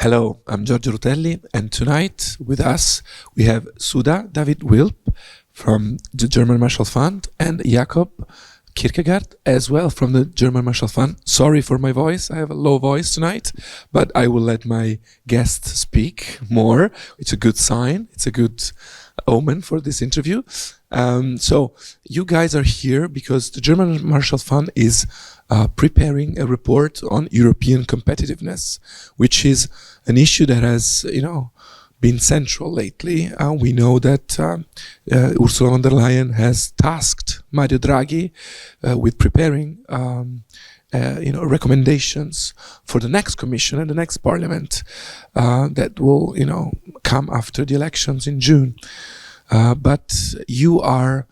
Hello, I'm Giorgio Rutelli, and tonight with us we have Sudha David Wilp from the German Marshall Fund and Jakob Kierkegaard as well from the German Marshall Fund. Sorry for my voice, I have a low voice tonight, but I will let my guest speak more. It's a good sign, it's a good omen for this interview. So you guys are here because the German Marshall Fund is preparing a report on European competitiveness, which is an issue that has, been central lately. We know that Ursula von der Leyen has tasked Mario Draghi with preparing, recommendations for the next Commission and the next Parliament that will, come after the elections in June. But you are,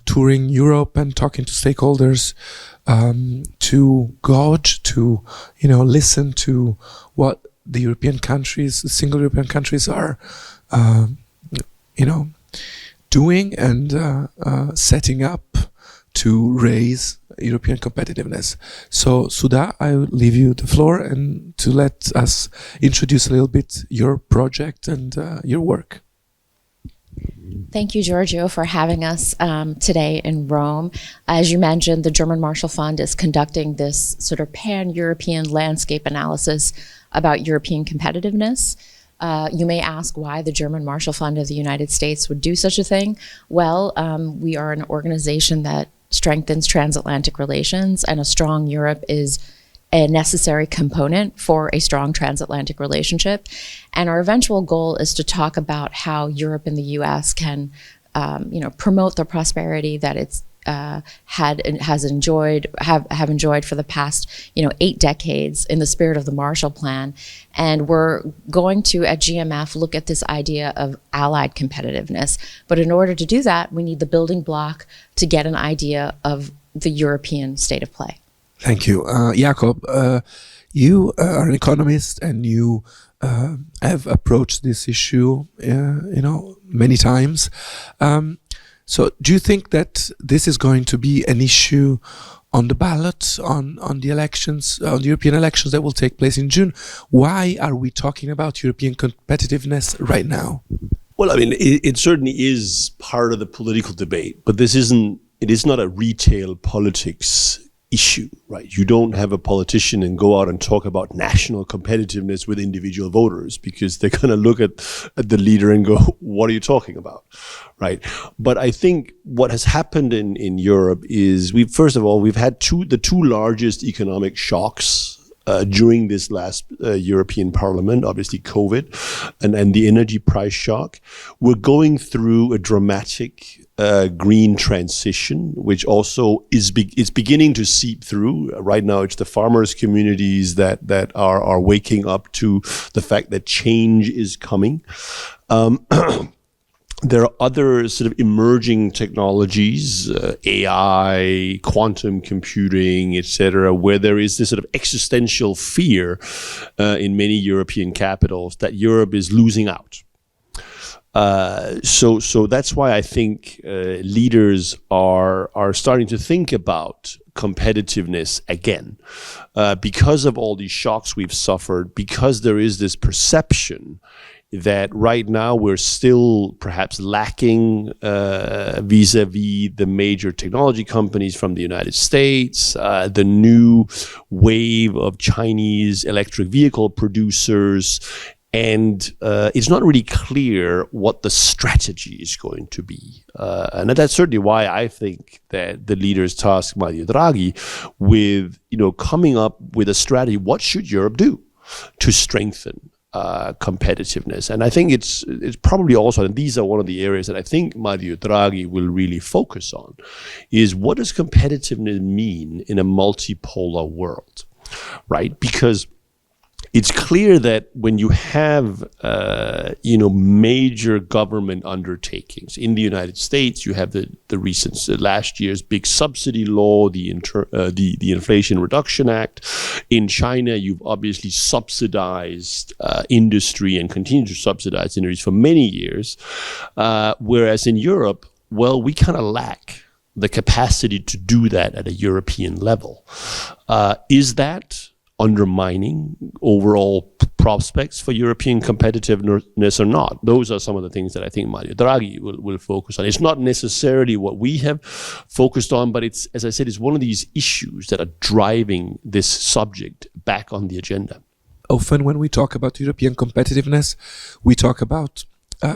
touring Europe and talking to stakeholders to gauge, to, listen to what the European countries, the single European countries are, doing and setting up to raise European competitiveness. So, Sudha, I will leave you the floor and to let us introduce a little bit your project and your work. Thank you, Giorgio, for having us today in Rome. As you mentioned, the German Marshall Fund is conducting this sort of pan-European landscape analysis about European competitiveness. You may ask why the German Marshall Fund of the United States would do such a thing. Well, we are an organization that strengthens transatlantic relations, and a strong Europe is a necessary component for a strong transatlantic relationship. And our eventual goal is to talk about how Europe and the US can, promote the prosperity that it's have enjoyed for the past 8 decades in the spirit of the Marshall Plan. And we're going to, at GMF, look at this idea of allied competitiveness. But in order to do that, we need the building block to get an idea of the European state of play. Thank you. Jakob, you are an economist and you have approached this issue, many times. So do you think that this is going to be an issue on the ballot, on the elections, on the European elections that will take place in June? Why are we talking about European competitiveness right now? Well, I mean, it certainly is part of the political debate, but it is not a retail politics issue, right? You don't have a politician and go out and talk about national competitiveness with individual voters because they're going to look at the leader and go, what are you talking about, right? But I think what has happened in Europe is we've had the two largest economic shocks during this last European Parliament, obviously COVID and the energy price shock. We're going through a dramatic green transition, which also is beginning to seep through. Right now, it's the farmers' communities that are waking up to the fact that change is coming. There are other sort of emerging technologies, AI, quantum computing, etc., where there is this sort of existential fear in many European capitals that Europe is losing out. So that's why I think leaders are starting to think about competitiveness again, because of all these shocks we've suffered, because there is this perception that right now we're still perhaps lacking vis-a-vis the major technology companies from the United States, the new wave of Chinese electric vehicle producers, and it's not really clear what the strategy is going to be. And that's certainly why I think that the leaders tasked Mario Draghi with, coming up with a strategy. What should Europe do to strengthen competitiveness? And I think it's probably also, and these are one of the areas that I think Mario Draghi will really focus on, is what does competitiveness mean in a multipolar world, right? Because it's clear that when you have, major government undertakings in the United States, you have the recent last year's big subsidy law, the Inflation Reduction Act. In China, you've obviously subsidized industry and continue to subsidize industries for many years, whereas in Europe, well, we kind of lack the capacity to do that at a European level. Is that undermining overall prospects for European competitiveness or not? Those are some of the things that I think Mario Draghi will focus on. It's not necessarily what we have focused on, but it's, as I said, it's one of these issues that are driving this subject back on the agenda. Often when we talk about European competitiveness, we talk about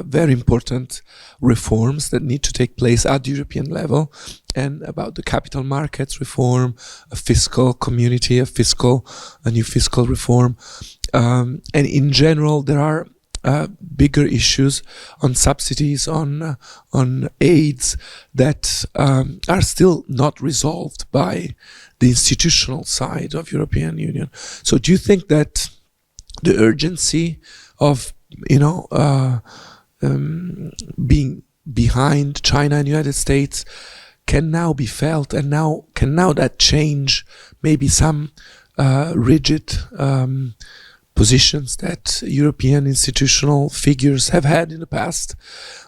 very important reforms that need to take place at the European level, and about the capital markets reform, a fiscal community, a new fiscal reform. And in general, there are bigger issues on subsidies, on aids that are still not resolved by the institutional side of European Union. So do you think that the urgency of, being behind China and United States can now be felt, and can that change maybe some rigid positions that European institutional figures have had in the past,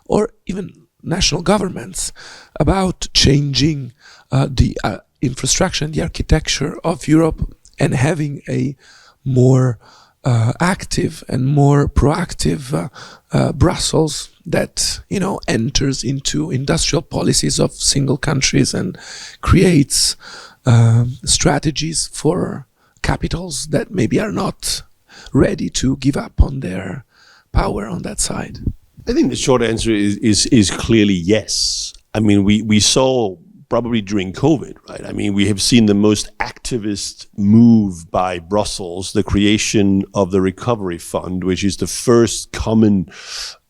or even national governments, about changing the infrastructure and the architecture of Europe, and having a more active and more proactive Brussels that enters into industrial policies of single countries and creates strategies for capitals that maybe are not ready to give up on their power on that side? I think the short answer is clearly yes. I mean, we saw probably during COVID, right? I mean, we have seen the most activist move by Brussels, the creation of the Recovery Fund, which is the first common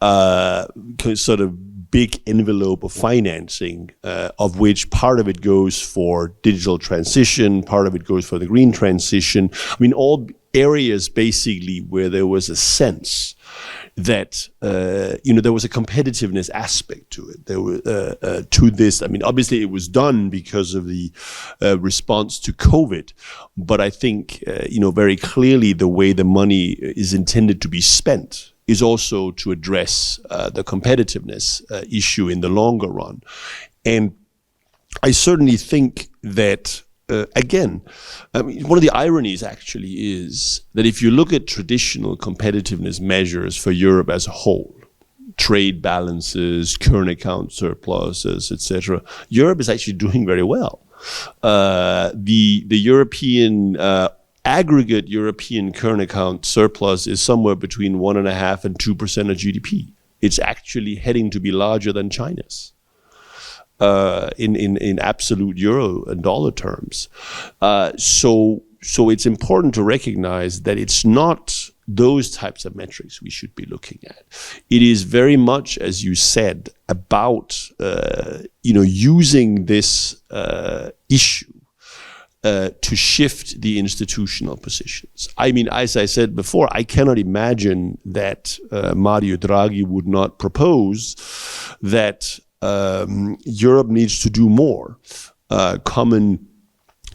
sort of big envelope of financing, of which part of it goes for digital transition, part of it goes for the green transition. I mean, all areas basically where there was a sense that there was a competitiveness aspect to it. There were to this. I mean, obviously it was done because of the response to COVID, but I think very clearly the way the money is intended to be spent is also to address the competitiveness issue in the longer run. And I certainly think that. Again, I mean, one of the ironies actually is that if you look at traditional competitiveness measures for Europe as a whole, trade balances, current account surpluses, etc., Europe is actually doing very well. The European aggregate European current account surplus is somewhere between 1.5% and 2% of GDP. It's actually heading to be larger than China's. In absolute euro and dollar terms. So it's important to recognize that it's not those types of metrics we should be looking at. It is very much, as you said, about using this issue to shift the institutional positions. I mean, as I said before, I cannot imagine that Mario Draghi would not propose that Europe needs to do more common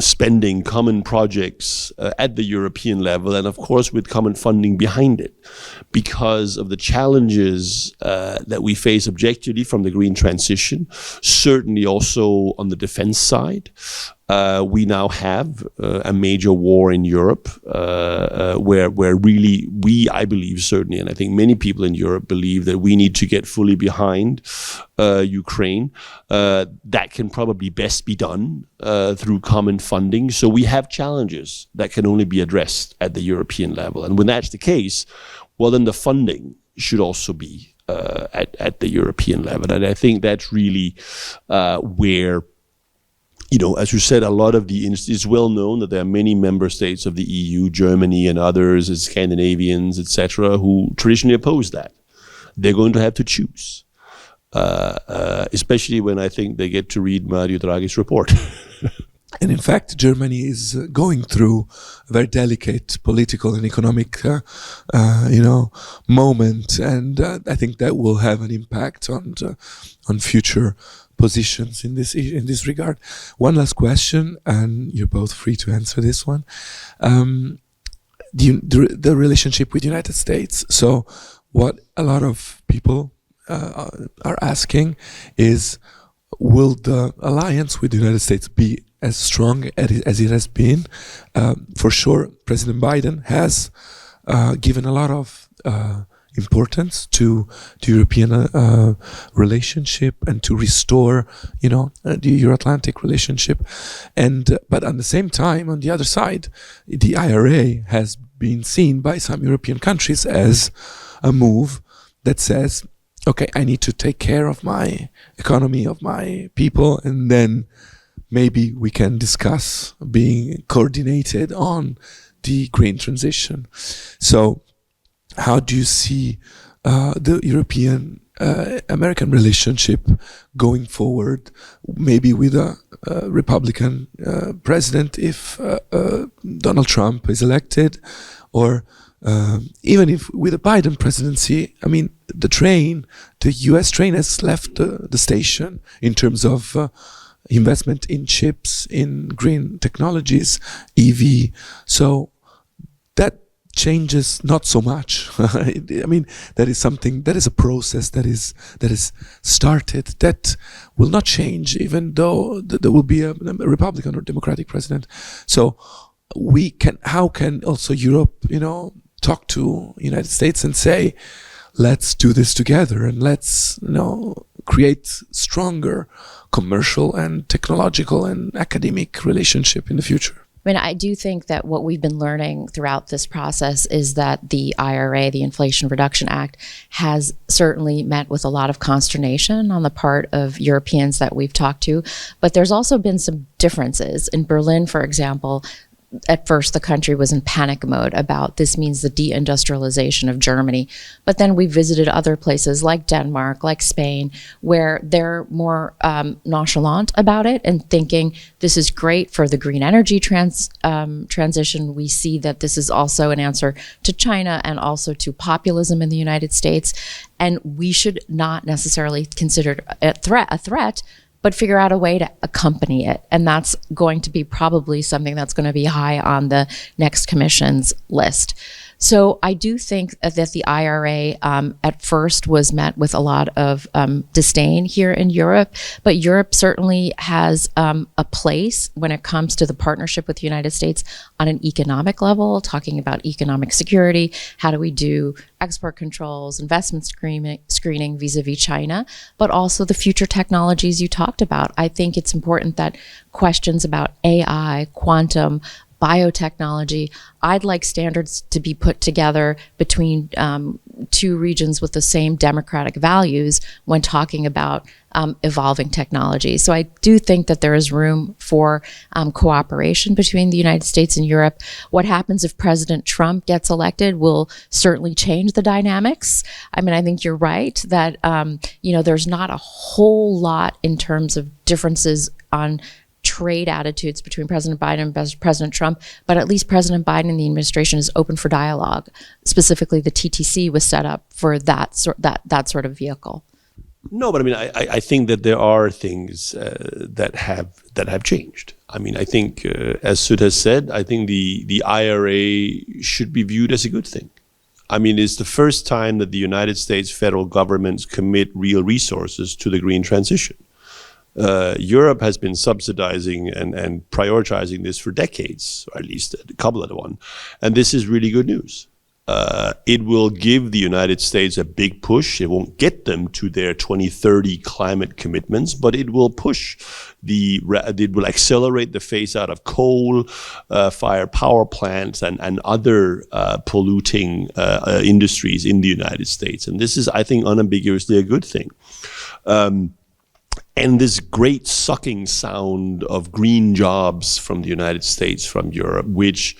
spending, common projects at the European level, and of course with common funding behind it, because of the challenges that we face objectively from the green transition, certainly also on the defense side. We now have a major war in Europe where really I believe certainly, and I think many people in Europe believe that we need to get fully behind Ukraine. That can probably best be done through common funding. So we have challenges that can only be addressed at the European level. And when that's the case, well, then the funding should also be at the European level. And I think that's really where, as you said, a lot of it's well known that there are many member states of the EU, Germany and others, Scandinavians, etc., who traditionally oppose that. They're going to have to choose, especially when I think they get to read Mario Draghi's report. And in fact, Germany is going through a very delicate political and economic, moment, and I think that will have an impact on future positions in this regard. One last question, and you're both free to answer this one. The relationship with the United States. So, what a lot of people are asking is, will the alliance with the United States be as strong as it has been. For sure, President Biden has given a lot of importance to the European relationship and to restore, the Euro-Atlantic relationship. And but at the same time, on the other side, the IRA has been seen by some European countries as a move that says, okay, I need to take care of my economy, of my people, and then maybe we can discuss being coordinated on the green transition. So how do you see the European American relationship going forward, maybe with a Republican president if Donald Trump is elected, or even if with a Biden presidency? I mean, the US train has left the station in terms of investment in chips, in green technologies, EV. So that changes not so much. I mean, that is something, that is a process that is started, that will not change even though there will be a Republican or Democratic president. So how can also Europe, talk to United States and say, let's do this together and let's, create stronger commercial and technological and academic relationship in the future? I mean, I do think that what we've been learning throughout this process is that the IRA, the Inflation Reduction Act, has certainly met with a lot of consternation on the part of Europeans that we've talked to. But there's also been some differences. In Berlin, for example, at first the country was in panic mode about this means the deindustrialization of Germany. But then we visited other places like Denmark, like Spain, where they're more nonchalant about it and thinking this is great for the green energy transition. We see that this is also an answer to China and also to populism in the United States. And we should not necessarily consider a threat, but figure out a way to accompany it. And that's going to be probably something that's going to be high on the next commission's list. So I do think that the IRA at first was met with a lot of disdain here in Europe, but Europe certainly has a place when it comes to the partnership with the United States on an economic level, talking about economic security. How do we do export controls, investment screening vis-a-vis China, but also the future technologies you talked about. I think it's important that questions about AI, quantum, biotechnology, I'd like standards to be put together between two regions with the same democratic values when talking about evolving technology. So I do think that there is room for cooperation between the United States and Europe. What happens if President Trump gets elected will certainly change the dynamics. I mean, I think you're right that, there's not a whole lot in terms of differences on trade attitudes between President Biden and President Trump, but at least President Biden and the administration is open for dialogue. Specifically, the TTC was set up for that sort of vehicle. No, but I mean, I think that there are things that have changed. I mean, I think, as Sud has said, I think the IRA should be viewed as a good thing. I mean, it's the first time that the United States federal governments commit real resources to the green transition. Europe has been subsidizing and prioritizing this for decades, or at least a couple of them. And this is really good news. It will give the United States a big push. It won't get them to their 2030 climate commitments, but it will push it will accelerate the phase out of coal-fired power plants and other polluting industries in the United States. And this is, I think, unambiguously a good thing. And this great sucking sound of green jobs from the United States, from Europe, which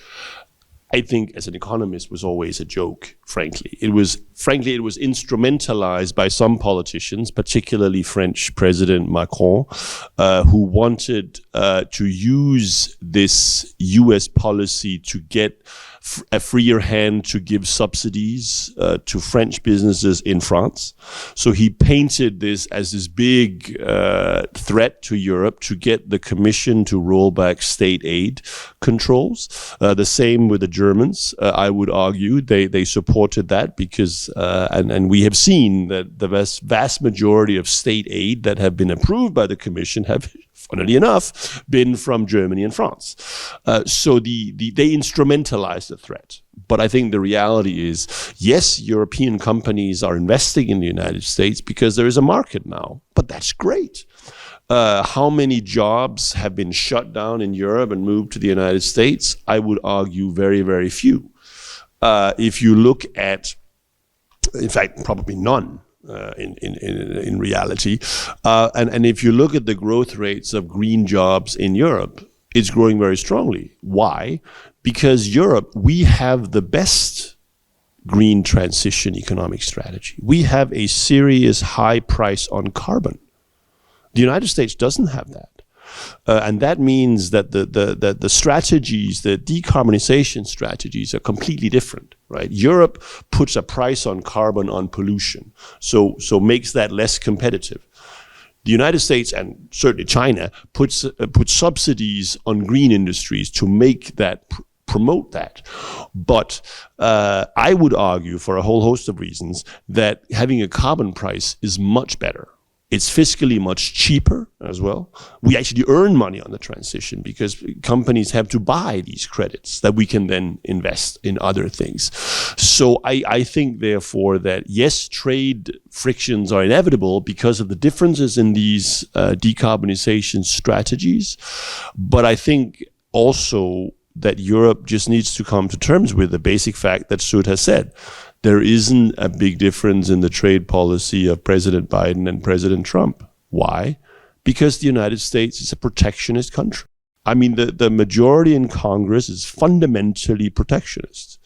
I think as an economist was always a joke, frankly. It was instrumentalized by some politicians, particularly French President Macron, who wanted to use this US policy to get a freer hand to give subsidies to French businesses in France. So he painted this as this big threat to Europe to get the Commission to roll back state aid controls. The same with the Germans, I would argue. They supported that because, and we have seen that the vast majority of state aid that have been approved by the Commission have funnily enough, been from Germany and France. So they instrumentalize the threat. But I think the reality is, yes, European companies are investing in the United States because there is a market now. But that's great. How many jobs have been shut down in Europe and moved to the United States? I would argue very, very few. If you look at, in fact, probably none. In reality, and if you look at the growth rates of green jobs in Europe, it's growing very strongly. Why? Because Europe, we have the best green transition economic strategy. We have a serious high price on carbon. The United States doesn't have that. And that means that the strategies, the decarbonization strategies are completely different, right? Europe puts a price on carbon, on pollution, so makes that less competitive. The United States and certainly China puts subsidies on green industries to make that, promote that. But I would argue, for a whole host of reasons, that having a carbon price is much better. It's fiscally much cheaper as well. We actually earn money on the transition because companies have to buy these credits that we can then invest in other things. So I think, therefore, that yes, trade frictions are inevitable because of the differences in these decarbonization strategies. But I think also that Europe just needs to come to terms with the basic fact that Sud has said. There isn't a big difference in the trade policy of President Biden and President Trump. Why? Because the United States is a protectionist country. I mean, the majority in Congress is fundamentally protectionist.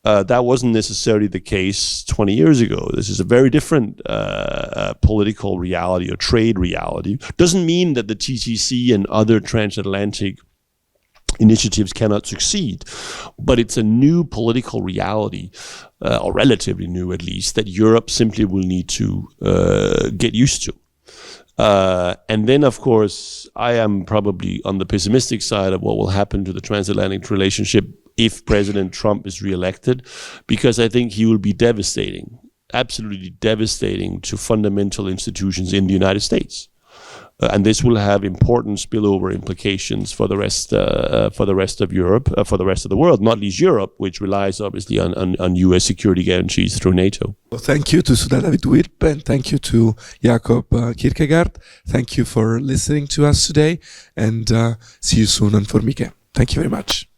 That wasn't necessarily the case 20 years ago. This is a very different political reality or trade reality. Doesn't mean that the TTC and other transatlantic initiatives cannot succeed, but it's a new political reality, or relatively new at least, that Europe simply will need to get used to. And then, of course, I am probably on the pessimistic side of what will happen to the transatlantic relationship if President Trump is reelected, because I think he will be devastating, absolutely devastating to fundamental institutions in the United States. And this will have important spillover implications for the rest of Europe, for the rest of the world, not least Europe, which relies obviously on US security guarantees through NATO. Well, thank you to Sudha David-Wilp, and thank you to Jakob Kierkegaard. Thank you for listening to us today, and see you soon on Formike. Thank you very much.